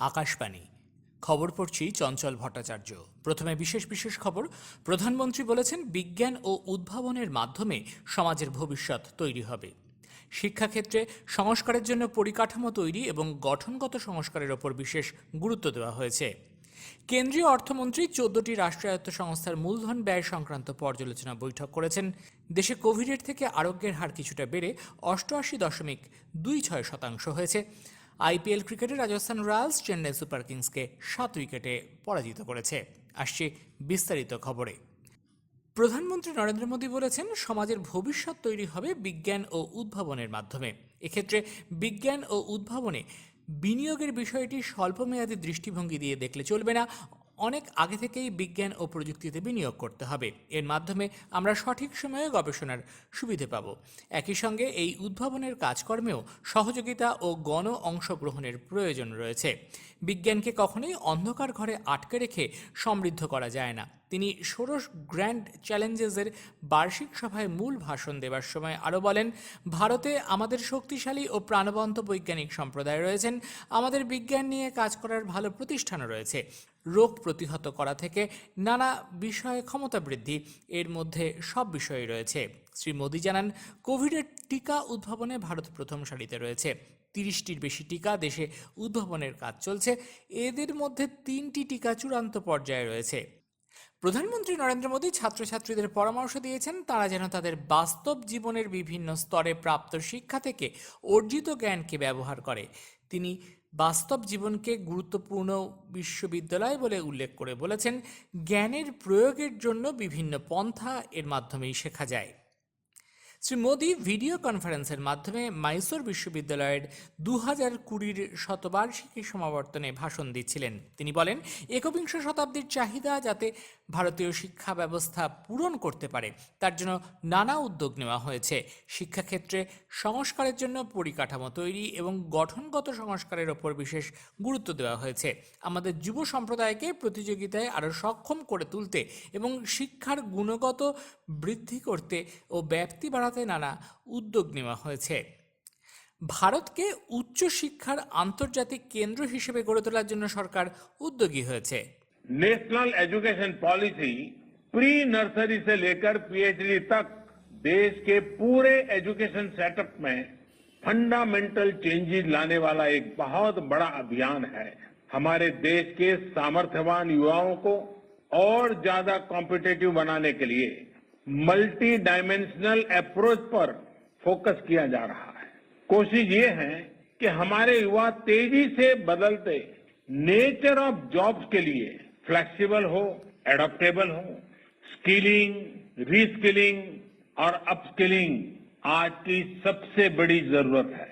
আকাশবাণী খবর পড়ছি চঞ্চল ভট্টাচার্য। প্রথমে বিশেষ বিশেষ খবর। প্রধানমন্ত্রী বলেছেন, বিজ্ঞান ও উদ্ভাবনের মাধ্যমে সমাজের ভবিষ্যৎ তৈরি হবে। শিক্ষাক্ষেত্রে সংস্কারের জন্য পরিকাঠামো তৈরি এবং গঠনগত সংস্কারের ওপর বিশেষ গুরুত্ব দেওয়া হয়েছে। কেন্দ্রীয় অর্থমন্ত্রী ১৪টি রাষ্ট্রায়ত্ত সংস্থার মূলধন ব্যয় সংক্রান্ত পর্যালোচনা বৈঠক করেছেন। দেশে কোভিডের থেকে আরোগ্যের হার কিছুটা বেড়ে ৮৮.২৬% হয়েছে। আইপিএল ক্রিকেটে রাজস্থান রয়্যালস চেন্নাই সুপার কিংসকে ৭ উইকেটে পরাজিত করেছে। আসছে বিস্তারিত খবরে। প্রধানমন্ত্রী নরেন্দ্র মোদী বলেছেন, সমাজের ভবিষ্যৎ তৈরি হবে বিজ্ঞান ও উদ্ভাবনের মাধ্যমে। এক্ষেত্রে বিজ্ঞান ও উদ্ভাবনে বিনিয়োগের বিষয়টি স্বল্পমেয়াদী দৃষ্টিভঙ্গি দিয়ে দেখলে চলবে না। অনেক আগে থেকেই বিজ্ঞান ও প্রযুক্তিতে বিনিয়োগ করতে হবে। এর মাধ্যমে আমরা সঠিক সময়ে গবেষণার সুবিধে পাব। একই সঙ্গে এই উদ্ভাবনের কাজকর্মেও সহযোগিতা ও গণ অংশগ্রহণের প্রয়োজন রয়েছে। বিজ্ঞানকে কখনোই অন্ধকার ঘরে আটকে রেখে সমৃদ্ধ করা যায় না। তিনি ষোড়শ গ্র্যান্ড চ্যালেঞ্জেসের বার্ষিক সভায় মূল ভাষণ দেওয়ার সময় আরও বলেন, ভারতে আমাদের শক্তিশালী ও প্রাণবন্ত বৈজ্ঞানিক সম্প্রদায় রয়েছেন। আমাদের বিজ্ঞান নিয়ে কাজ করার ভালো প্রতিষ্ঠানও রয়েছে। রোগ প্রতিহত করা থেকে নানা বিষয়ে ক্ষমতা বৃদ্ধি, এর মধ্যে সব বিষয়ই রয়েছে। শ্রী মোদী জানান, কোভিডের টিকা উদ্ভাবনে ভারত প্রথম সারিতে রয়েছে। ৩০টির বেশি টিকা দেশে উদ্ভাবনের কাজ চলছে। এদের মধ্যে ৩টি টিকা চূড়ান্ত পর্যায়ে রয়েছে। প্রধানমন্ত্রী নরেন্দ্র মোদী ছাত্রছাত্রীদের পরামর্শ দিয়েছেন, তারা যেন তাদের বাস্তব জীবনের বিভিন্ন স্তরে প্রাপ্ত শিক্ষা থেকে অর্জিত জ্ঞানকে ব্যবহার করে। তিনি বাস্তব জীবনকে গুরুত্বপূর্ণ বিশ্ববিদ্যালয় বলে উল্লেখ করে বলেছেন, জ্ঞানের প্রয়োগের জন্য বিভিন্ন পন্থা এর মাধ্যমেই শেখা যায়। শ্রী মোদী ভিডিও কনফারেন্সের মাধ্যমে মাইসোর বিশ্ববিদ্যালয়ের ২০২০ শতবার্ষিকী সমাবর্তনে ভাষণ দিচ্ছিলেন। তিনি বলেন, একবিংশ শতাব্দীর চাহিদা যাতে ভারতীয় শিক্ষা ব্যবস্থা পূরণ করতে পারে, তার জন্য নানা উদ্যোগ নেওয়া হয়েছে। শিক্ষাক্ষেত্রে সংস্কারের জন্য পরিকাঠামো তৈরি এবং গঠনগত সংস্কারের ওপর বিশেষ গুরুত্ব দেওয়া হয়েছে। আমাদের যুব সম্প্রদায়কে প্রতিযোগিতায় আরও সক্ষম করে তুলতে এবং শিক্ষার গুণগত বৃদ্ধি করতে ও ব্যাপ্তি বাড়াতে নানা উদ্যোগ নেওয়া হয়েছে। ভারতকে উচ্চশিক্ষার আন্তর্জাতিক কেন্দ্র হিসেবে গড়ে তোলার জন্য সরকার উদ্যোগী হয়েছে। National education policy pre nursery से लेकर पीएचडी तक देश के पूरे एजुकेशन सेटअप में फंडामेंटल चेंजेस लाने वाला एक बहुत बड़ा अभियान है। हमारे देश के सामर्थ्यवान युवाओं को और ज्यादा कॉम्पिटिटिव बनाने के लिए मल्टी डायमेंशनल अप्रोच पर फोकस किया जा रहा है। कोशिश ये है कि हमारे युवा तेजी से बदलते नेचर ऑफ जॉब्स के लिए फ्लेक्सिबल हो, एडॉप्टेबल हो। स्किलिंग, रीस्किलिंग और अपस्किलिंग आज की सबसे बड़ी जरूरत है।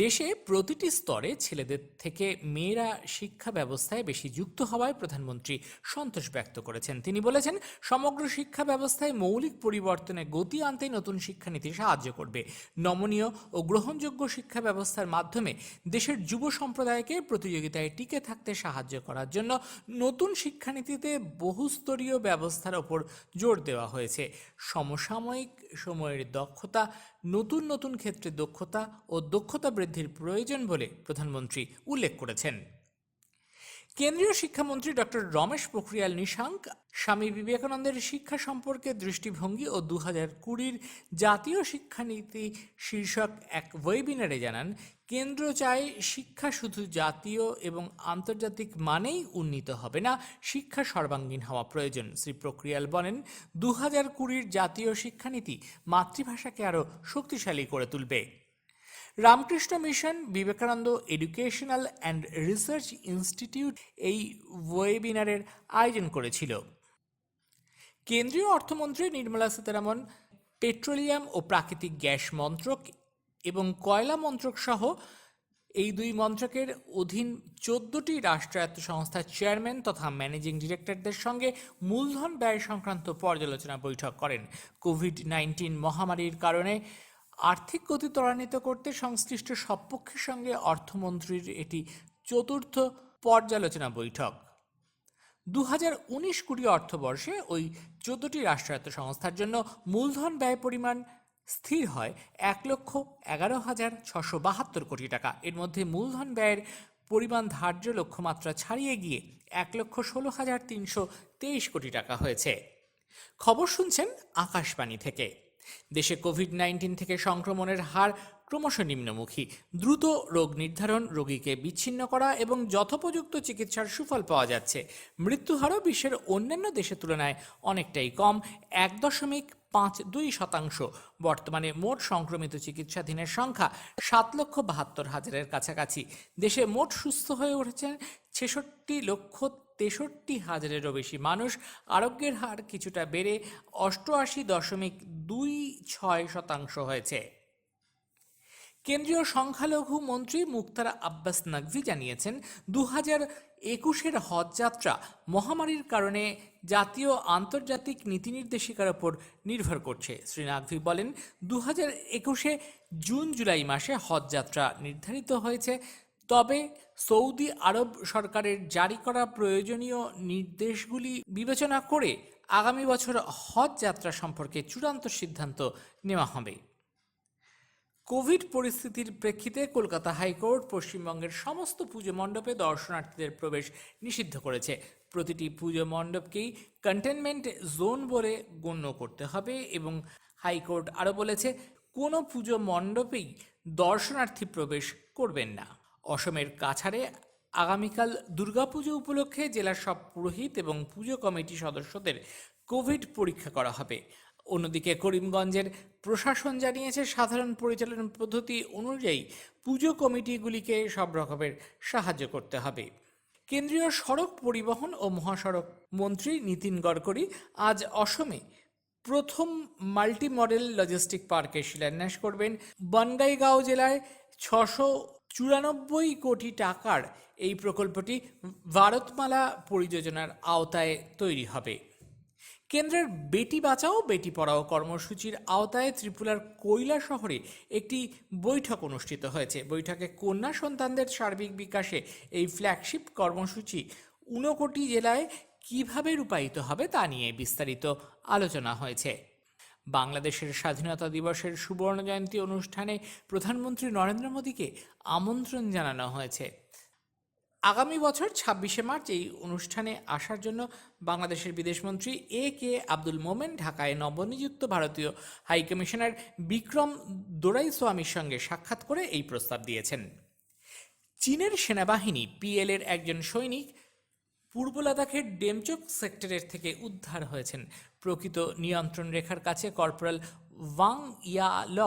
দেশে প্রতিটি স্তরে ছেলেদের থেকে মেয়েরা শিক্ষা ব্যবস্থায় বেশি যুক্ত হওয়ায় প্রধানমন্ত্রী সন্তোষ ব্যক্ত করেছেন। তিনি বলেছেন, সমগ্র শিক্ষা ব্যবস্থায় মৌলিক পরিবর্তনে গতি আনতে নতুন শিক্ষানীতি সাহায্য করবে। নমনীয় ও গ্রহণযোগ্য শিক্ষা ব্যবস্থার মাধ্যমে দেশের যুব সম্প্রদায়কে প্রতিযোগিতায় টিকে থাকতে সাহায্য করার জন্য নতুন শিক্ষানীতিতে বহুস্তরীয় ব্যবস্থার ওপর জোর দেওয়া হয়েছে। সমসাময়িক সময়ের দক্ষতা, নতুন নতুন ক্ষেত্রে দক্ষতা ও দক্ষতা বৃদ্ধির প্রয়োজন বলে প্রধানমন্ত্রী উল্লেখ করেছেন। কেন্দ্রীয় শিক্ষামন্ত্রী ডক্টর রমেশ পোখরিয়াল নিশাঙ্ক স্বামী বিবেকানন্দের শিক্ষা সম্পর্কে দৃষ্টিভঙ্গি ও ২০২০ জাতীয় শিক্ষানীতি শীর্ষক এক ওয়েবিনারে জানান, কেন্দ্র চায় শিক্ষা শুধু জাতীয় এবং আন্তর্জাতিক মানেই উন্নীত হবে না, শিক্ষা সর্বাঙ্গীন হওয়া প্রয়োজন। শ্রী পোখরিয়াল বলেন, ২০২০ জাতীয় শিক্ষানীতি মাতৃভাষাকে আরও শক্তিশালী করে তুলবে। Ramakrishna mission Vivekananda educational and research institute এই ওয়েবিনারের আয়োজন করেছিল। কেন্দ্রীয় অর্থমন্ত্রী নির্মলা সীতারামন পেট্রোলিয়াম ও প্রাকৃতিক গ্যাস মন্ত্রক এবং কয়লা মন্ত্রক সহ এই দুই মন্ত্রকের অধীন ১৪টি রাষ্ট্রায়ত্ত সংস্থার চেয়ারম্যান তথা ম্যানেজিং ডিরেক্টরদের সঙ্গে মূলধন ব্যয় সংক্রান্ত পর্যালোচনা বৈঠক করেন। কোভিড-১৯ মহামারীর কারণে আর্থিক গতি ত্বরান্বিত করতে সংশ্লিষ্ট সব পক্ষের সঙ্গে অর্থমন্ত্রীর এটি চতুর্থ পর্যালোচনা বৈঠক। ২০১৯-২০ অর্থবর্ষে ওই ১৪টি রাষ্ট্রায়ত্ত সংস্থার জন্য মূলধন ব্যয় পরিমাণ স্থির হয় ১,১১,৬৭২ কোটি টাকা। এর মধ্যে মূলধন ব্যয়ের পরিমাণ ধার্য লক্ষ্যমাত্রা ছাড়িয়ে গিয়ে 1,16,323 কোটি টাকা হয়েছে। খবর শুনছেন আকাশবাণী থেকে। দেশে কোভিড-19 থেকে সংক্রমণের হার ক্রমশ নিম্নমুখী। দ্রুত রোগ নির্ধারণ, রোগীকে বিচ্ছিন্ন করা এবং যথোপযুক্ত চিকিৎসার সুফল পাওয়া যাচ্ছে। মৃত্যুহারও বিশ্বের অন্যান্য দেশের তুলনায় অনেকটাই কম, 1.52%। বর্তমানে মোট সংক্রমিত চিকিৎসাধীনের সংখ্যা 7,72,000-এর কাছাকাছি। দেশে মোট সুস্থ হয়ে উঠেছেন 66,63,000-এরও বেশি মানুষ। আরোগ্যের হার কিছুটা বেড়ে 88.26% হয়েছে। কেন্দ্রীয় সংখ্যালঘু মন্ত্রী মুখতার আব্বাস নকভি জানিয়েছেন, 2021-এর হজ যাত্রা মহামারীর কারণে জাতীয় আন্তর্জাতিক নীতিনির্দেশিকার ওপর নির্ভর করছে। শ্রী নকভি বলেন, 2021-এ জুন-জুলাই মাসে হজ যাত্রা নির্ধারিত হয়েছে, তবে সৌদি আরব সরকারের জারি করা প্রয়োজনীয় নির্দেশগুলি বিবেচনা করে আগামী বছর হজ যাত্রা সম্পর্কে চূড়ান্ত সিদ্ধান্ত নেওয়া হবে। কোভিড পরিস্থিতির প্রেক্ষিতে কলকাতা হাইকোর্ট পশ্চিমবঙ্গের সমস্ত পুজো মণ্ডপে দর্শনার্থীদের প্রবেশ নিষিদ্ধ করেছে। প্রতিটি পুজো মণ্ডপকেই কন্টেনমেন্ট জোন বলে গণ্য করতে হবে এবং হাইকোর্ট আরও বলেছে, কোনো পুজো মণ্ডপেই দর্শনার্থী প্রবেশ করবেন না। অসমের কাছাড়ে আগামীকাল দুর্গাপুজো উপলক্ষে জেলার সব পুরোহিত এবং পুজো কমিটি সদস্যদের কোভিড পরীক্ষা করা হবে। অন্যদিকে করিমগঞ্জের প্রশাসন জানিয়েছে, সাধারণ পরিচালনা পদ্ধতি অনুযায়ী পুজো কমিটিগুলিকে সব রকমের সাহায্য করতে হবে। কেন্দ্রীয় সড়ক পরিবহন ও মহাসড়ক মন্ত্রী নীতিন গডকরি আজ অসমে প্রথম মাল্টি মডেল লজিস্টিক পার্কের শিলান্যাস করবেন। বনগাইগাঁও জেলায় 694 কোটি টাকার এই প্রকল্পটি ভারতমালা পরিযোজনার আওতায় তৈরি হবে। কেন্দ্রের বেটি বাঁচাও বেটি পড়াও কর্মসূচির আওতায় ত্রিপুরার কৈলা শহরে একটি বৈঠক অনুষ্ঠিত হয়েছে। বৈঠকে কন্যা সন্তানদের সার্বিক বিকাশে এই ফ্ল্যাগশিপ কর্মসূচি 59 জেলায় কিভাবে রূপায়িত হবে তা নিয়ে বিস্তারিত আলোচনা হয়েছে। বাংলাদেশের স্বাধীনতা দিবসের সুবর্ণ জয়ন্তী অনুষ্ঠানে প্রধানমন্ত্রী নরেন্দ্র মোদীকে আমন্ত্রণ জানানো হয়েছে। আগামী বছর 26শে মার্চ এই অনুষ্ঠানে আসার জন্য বাংলাদেশের বিদেশমন্ত্রী A.K. আব্দুল মোমেন ঢাকায় নবনিযুক্ত ভারতীয় হাইকমিশনার বিক্রম দোরাইস্বামীর সঙ্গে সাক্ষাৎ করে এই প্রস্তাব দিয়েছেন। চীনের সেনাবাহিনী PL-এর একজন সৈনিক পূর্ব লাদাখের ডেমচোক সেক্টরের থেকে উদ্ধার হয়েছেন। প্রকৃত নিয়ন্ত্রণ রেখার কাছে কর্পোরাল ওয়াং ইয়া ল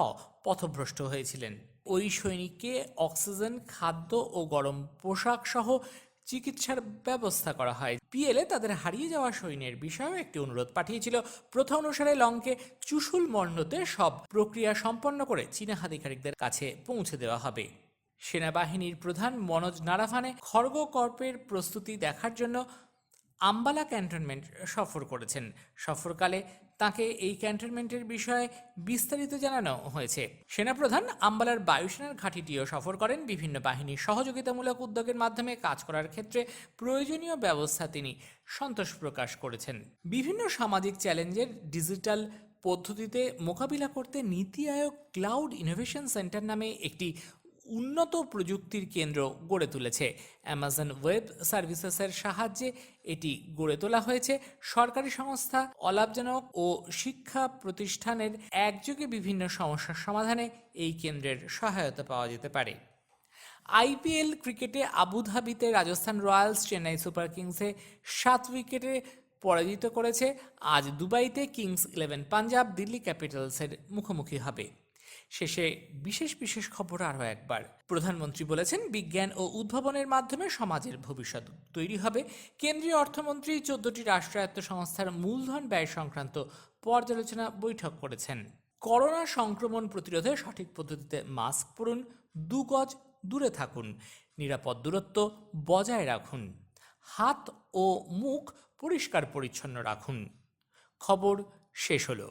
পথভ্রষ্ট হয়েছিলেন। ওই সৈনিককে অক্সিজেন, খাদ্য ও গরম পোশাক সহ চিকিৎসার ব্যবস্থা করা হয়। PL-এ তাদের হারিয়ে যাওয়া সৈন্যের বিষয়েও একটি অনুরোধ পাঠিয়েছিল। প্রথা অনুসারে লংকে চুশুল মণ্ডতে সব প্রক্রিয়া সম্পন্ন করে চীনা আধিকারিকদের কাছে পৌঁছে দেওয়া হবে। সেনাবাহিনীর প্রধান মনোজ নারাভানে খড়গ কর্পের প্রস্তুতি দেখার জন্য আম্বালা ক্যান্টনমেন্ট সফর করেছেন। সফরকালে তাকে এই ক্যান্টনমেন্টের বিষয়ে বিস্তারিত জানানো হয়েছে। সেনাপ্রধান আম্বালার বায়ুসেনার ঘাঁটিটিও সফর করেন। বিভিন্ন বাহিনীর সহযোগিতামূলক উদ্যোগের মাধ্যমে কাজ করার ক্ষেত্রে প্রয়োজনীয় ব্যবস্থা তিনি সন্তোষ প্রকাশ করেছেন। বিভিন্ন সামাজিক চ্যালেঞ্জের ডিজিটাল পদ্ধতিতে মোকাবিলা করতে নীতি আয়োগ ক্লাউড ইনোভেশন সেন্টার নামে একটি উন্নত প্রযুক্তির কেন্দ্র গড়ে তুলেছে। অ্যামাজন ওয়েব সার্ভিসেসের সাহায্যে এটি গড়ে তোলা হয়েছে। সরকারি সংস্থা, অলাভজনক ও শিক্ষা প্রতিষ্ঠানের একযোগে বিভিন্ন সমস্যার সমাধানে এই কেন্দ্রের সহায়তা পাওয়া যেতে পারে। IPL ক্রিকেটে আবুধাবিতে রাজস্থান রয়্যালস চেন্নাই সুপার কিংসে 7 উইকেটে পরাজিত করেছে। আজ দুবাইতে কিংস 11 পাঞ্জাব দিল্লি ক্যাপিটালসের মুখোমুখি হবে। শেষে বিশেষ খবর আরও একবার। প্রধানমন্ত্রী বলেছেন, বিজ্ঞান ও উদ্ভাবনের মাধ্যমে সমাজের ভবিষ্যৎ তৈরি হবে। কেন্দ্রীয় অর্থমন্ত্রী 14টি রাষ্ট্রায়ত্ত সংস্থার মূলধন ব্যয় সংক্রান্ত পর্যালোচনা বৈঠক করেছেন। করোনা সংক্রমণ প্রতিরোধে সঠিক পদ্ধতিতে মাস্ক পরুন, 2 গজ দূরে থাকুন, নিরাপদ দূরত্ব বজায় রাখুন, হাত ও মুখ পরিষ্কার পরিচ্ছন্ন রাখুন। খবর শেষ হলো।